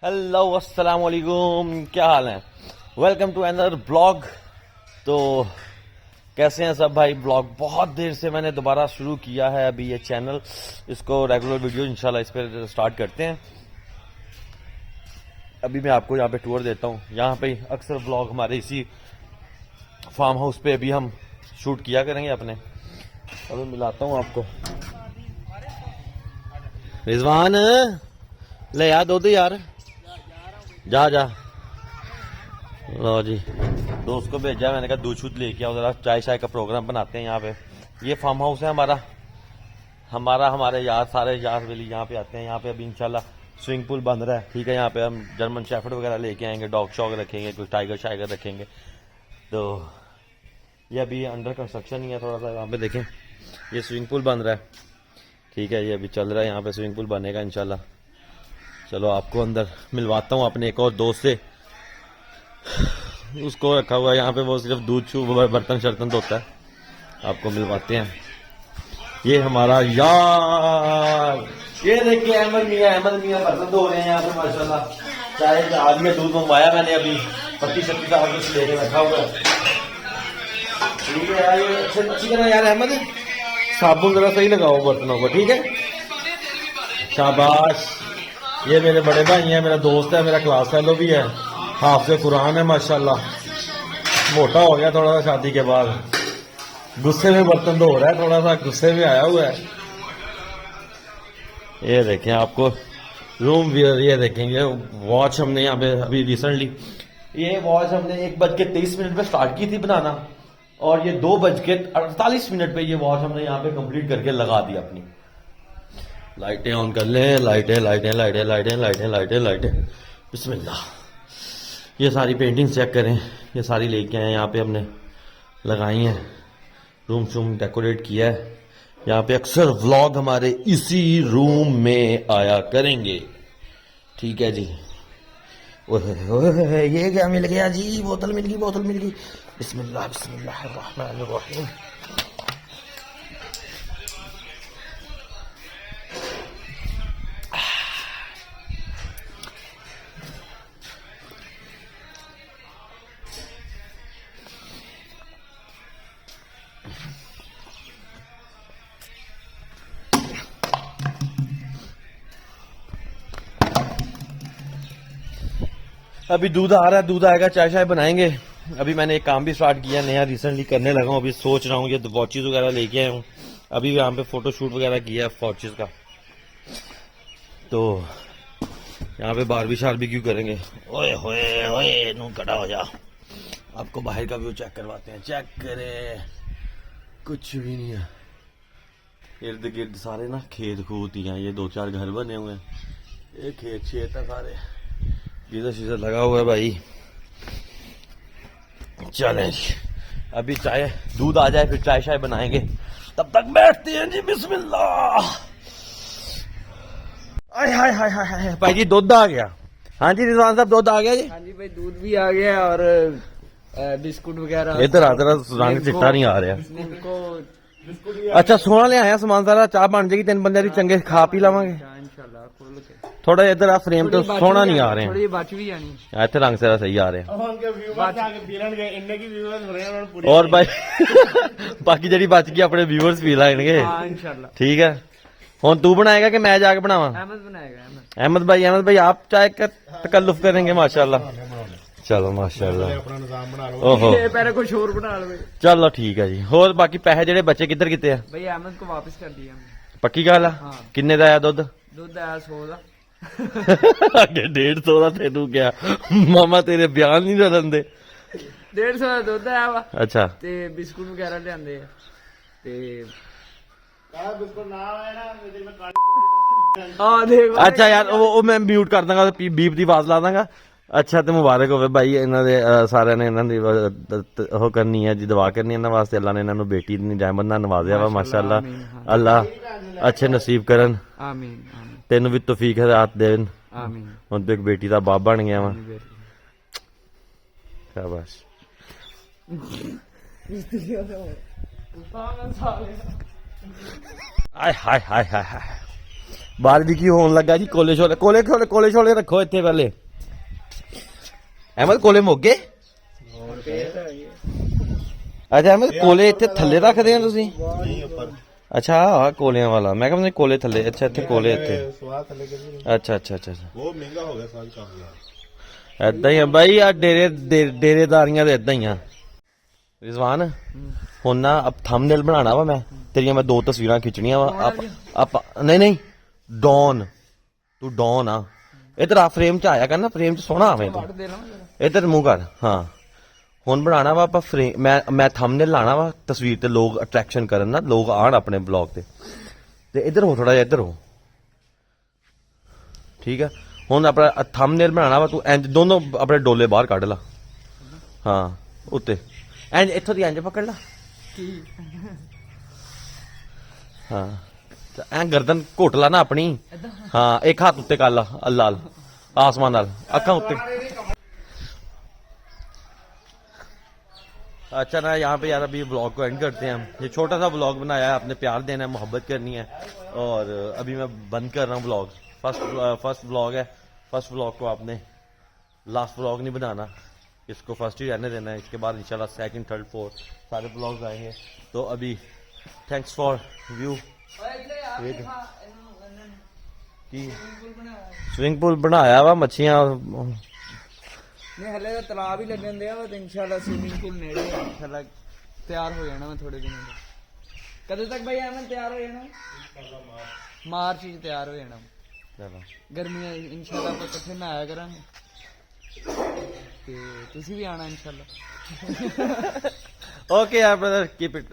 Hello अस्सलाम वालेकुम, क्या हाल है। Welcome to another blog. तो कैसे हैं सब भाई। ब्लॉग बहुत देर से मैंने दोबारा शुरू किया है अभी ये चैनल, इसको रेगुलर वीडियो इंशाल्लाह इस पर स्टार्ट करते हैं। अभी मैं आपको यहाँ पे टूर देता हूँ। यहाँ पे अक्सर ब्लॉग हमारे इसी फार्म हाउस पे अभी हम शूट किया करेंगे अपने। अभी मिलाता हूँ आपको। रिजवान ले यार दो यार, जा जा। लो जी, दोस्त को भेजा, मैंने कहा दूध शूध लेके आओ, जरा चाय शाय का प्रोग्राम बनाते हैं यहाँ पे। ये फार्म हाउस है हमारे यार, सारे यार वेली यहाँ पे आते हैं। यहाँ पे अभी इंशाल्लाह स्विमिंग पूल बन रहा है, ठीक है। यहाँ पे हम जर्मन शेफर्ड वगैरह लेके आएंगे, डॉग शॉग रखेंगे, कुछ टाइगर शाइगर रखेंगे। तो ये अभी अंडर कंस्ट्रक्शन ही है थोड़ा सा। यहाँ पे देखें, ये स्विमिंग पूल बन रहा है, ठीक है। ये अभी चल रहा है, यहाँ पे स्विमिंग पूल बनेगा इंशाल्लाह। चलो आपको अंदर मिलवाता हूँ अपने एक और दोस्त से, उसको रखा हुआ है यहाँ पे, वो सिर्फ दूध छू बर्तन शर्तन धोता है। आपको मिलवाते हैं। ये हमारा यार, ये देखिए अहमद मियाँ बर्तन धो रहे हैं यहाँ पे माशाल्लाह। चाय आज में दूध मंगवाया मैंने, अभी पत्ती शक्ति का कुछ लेके रखा हुआ है, ठीक है यार। ये अच्छी तरह यार अहमद साबुन जरा सही लगाओ बर्तनों को, ठीक है। शाबाश। ये मेरे बड़े भाई हैं, मेरा दोस्त है, मेरा क्लास फेलो भी है, हाफिज़ कुरान है माशाल्लाह। मोटा हो गया थोड़ा सा शादी के बाद, गुस्से में बर्तन धो रहा है, थोड़ा सा गुस्से में आया हुआ है। ये देखें आपको रूम वियर, ये देखेंगे वॉच हमने यहाँ पे अभी रिसेंटली, ये वॉच हमने 1:23 पे स्टार्ट की थी बनाना, और ये 2:48 पे ये वॉच हमने यहाँ पे कंप्लीट करके लगा दी अपनी। लाइटें ऑन कर लें, लाइटें बिस्मिल्लाह। ये सारी पेंटिंग चेक करें, ये सारी लेके आए यहाँ पे हमने लगाई हैं, रूम शूम डेकोरेट किया है। यहाँ पे अक्सर व्लॉग हमारे इसी रूम में आया करेंगे, ठीक है जी। ओए ये क्या मिल गया जी, बोतल मिल गई। बिस्मिल्लाह बिस्मिल्लाहिर्रहमानिर्रहीम। अभी दूध आ रहा है, दूध आएगा, चाय शाय बनाएंगे। अभी मैंने एक काम भी स्टार्ट किया नया, रिसेंटली करने लगा हूँ। अभी सोच रहा हूँ ये वॉचेस वगैरह लेके आया हूँ, अभी यहाँ पे फोटो शूट वगैरह किया है वॉचेस का। तो यहाँ पे बारबी करेंगे। ओए होए ओए नू कटा हो जा। आपको बाहर का व्यू चेक करवाते हैं, चेक करें, कुछ भी नहीं है। इर्द गिर्द सारे ना खेत खूत ही हैं, ये 2-4 घर बने हुए हैं, ये खेत शेत है सारे, गीजर शीजर लगा हुआ है भाई। चलें अभी चाय दूध आ जाए फिर चाय शाय बनाएंगे, तब तक बैठते हैं जी। बिस्मिल्लाह। हाय भाई जी दूध आ गया। हाँ जी रिजवान साहब दूध आ गया जी। हाँ जी भाई दूध भी आ गया और बिस्कुट वगैरह। इधर आ तेरा रंग चिट्टा नहीं आ रहा। अच्छा सोना ले आया समान सारा, चाह बन जाएगी 3 बंदे की, चंगे खा पी लावांगे थोड़ा। इधर आ फ्रेम तो सोना नहीं आ रहे हैं, इतने रंग सारा सही आ रहे हैं। और भाई बाकी जड़ी बच गई अपने व्यूअर्स पी लाएंगे, ठीक है। हुन तू बनाएगा कि मैं जाके बनावा? अहमद बनाएगा। अहमद भाई आप चाय का तकल्लुफ करेंगे माशाल्लाह। चलो माशाल्लाह। ओहो कुछ और बना लो। चलो ठीक है जी। और बाकी पैसे जेडे बच्चे किधर किते हैं? भाई अहमद को वापस कर दिया। पक्की गल है? किन्ने दा आया दुध आया 100 दा। अगे 150 दा तेनू क्या मामा तेरे बयान नहीं रलन दे। 150 दा दुध आया वा। अच्छा ते बिस्कुट वगैरह लियांदे ते बिस्कुट ना आया ना देखो। अच्छा यार वो मैं म्यूट कर दूंगा, बीप दी आवाज ला दूंगा। अच्छा तो मुबारक होवे भाई, इन्हां दे सारिਆਂ ने इन्हां दी ਉਹ करनी है जी, दुआ करनी इन्हां वास्ते। अल्लाह ने इन्हां ਨੂੰ बेटी दी रहमत नाल नवाजिया वा माशाअल्लाह। अल्लाह अच्छे नसीब करन, आमीन। तेनू भी तौफीक हिदायत देन। आमीन। हुन तो एक बेटी दा बाप बन गया वा, शाबाश। हाय हाय हाय हाय हाय। ਬਾਰਬੀਕਿਊ ਹੋਣ ਲੱਗਾ ਜੀ ਕੋਲੇ ਛੋਲੇ ਰੱਖੋ ਇੱਥੇ ਪਹਿਲੇ ਅਹਿਮਦ ਕੋਲੇ ਮੋਗੇ ਅੱਛਾ ਅਹਿਮਦ ਕੋਲੇ ਇੱਥੇ ਥੱਲੇ ਰੱਖਦੇ ਆ ਤੁਸੀਂ ਅੱਛਾ ਆਹ ਕੋਲਿਆਂ ਵਾਲਾ ਮੈਂ ਕਹਿੰਦਾ ਕੋਲੇ ਥੱਲੇ ਅੱਛਾ ਇੱਥੇ ਕੋਲੇ ਇੱਥੇ ਅੱਛਾ ਅੱਛਾ ਅੱਛਾ ਬਹੁਤ ਮਹਿੰਗਾ ਹੋ ਗਿਆ ਸਾਜ ਕੰਮ ਯਾਰ ਏਦਾਂ ਹੀ ਆ ਬਾਈ ਆ ਡੇਰੇਦਾਰੀਆਂ ਦੇ ਏਦਾਂ ਹੀ ਆ ਰਿਜ਼ਵਾਨ ਹੁਣ ਨਾ ਅਬ ਥੰਬਨੇਲ ਬਣਾਉਣਾ ਵਾ ਮੈਂ ਤੇਰੀਆਂ ਮੈਂ 2 ਤਸਵੀਰਾਂ ਖਿੱਚਣੀਆਂ ਵਾ ਆਪਾਂ ਨਹੀਂ ਡੌਨ ਤੂੰ ਡੌਨ ਆ ਇਧਰ ਆ ਫਰੇਮ ਚ ਆਇਆ ਕਰ ਨਾ ਫਰੇਮ ਚ ਸੋਹਣਾ ਆਵੇਂ ਤੂੰ ਇਧਰ ਮੂੰਹ ਕਰ ਹਾਂ ਹੁਣ ਬਣਾਉਣਾ ਵਾ ਆਪਾਂ ਫਰੇਮ ਮੈਂ ਥੰਬਨੇਲ ਲਾਣਾ ਵਾ ਤਸਵੀਰ ਤੇ ਲੋਕ ਅਟਰੈਕਸ਼ਨ ਕਰਨ ਨਾ ਲੋਕ ਆਣ ਆਪਣੇ ਬਲੌਗ ਤੇ ਇਧਰ ਹੋ ਥੋੜਾ ਜਿਹਾ ਇਧਰ ਹੋ ਠੀਕ ਆ ਹੁਣ ਆਪਣਾ ਥੰਬਨੇਲ ਬਣਾਉਣਾ ਵਾ ਤੂੰ ਇੰਜ ਦੋਨੋਂ ਆਪਣੇ ਡੋਲੇ ਬਾਹਰ ਕੱਢ ਲਾ ਹਾਂ ਉੱਤੇ ਇੰਜ ਇੱਥੋਂ ਦੀ ਇੰਜ ਪਕੜ ਲਾ ਹਾਂ ਐ ਗਰਦਨ ਘੁੱਟ ਲਾ ਨਾ ਆਪਣੀ हाँ एक हाथ उत्ते कर ला लाल आसमान नाल अखा उत्ते अच्छा ना यहाँ पे यार अभी ब्लॉग को एंड करते हैं हम ये छोटा सा ब्लॉग बनाया है आपने प्यार देना है मोहब्बत करनी है और अभी मैं बंद कर रहा हूँ ब्लॉग फर्स्ट ब्लॉग है फर्स्ट ब्लॉग को आपने लास्ट ब्लॉग नहीं बनाना इसको फर्स्ट ही रहने देना है इसके बाद इंशाल्लाह सेकंड थर्ड फोर्थ सारे ब्लॉग आएंगे तो अभी thanks for view swimming pool बनाया वा मच्छियां नहीं हले तो तालाब ही लगन दिया वा तो इंशाल्लाह स्विमिंग पूल नेड़े है इंशाल्लाह तैयार हो जाना मैं थोड़े दिनों में कदों तक भाई मैं तैयार हो जाना मार्च में तैयार हो जाना गर्मियां इंशाल्लाह ਆਪਾਂ ਇਕੱਠੇ ਨਾ ਆਇਆ ਕਰਾਂਗੇ ਤੇ ਤੁਸੀਂ ਵੀ ਆਣਾ इंशाल्लाह ओके यार ब्रदर कीप इट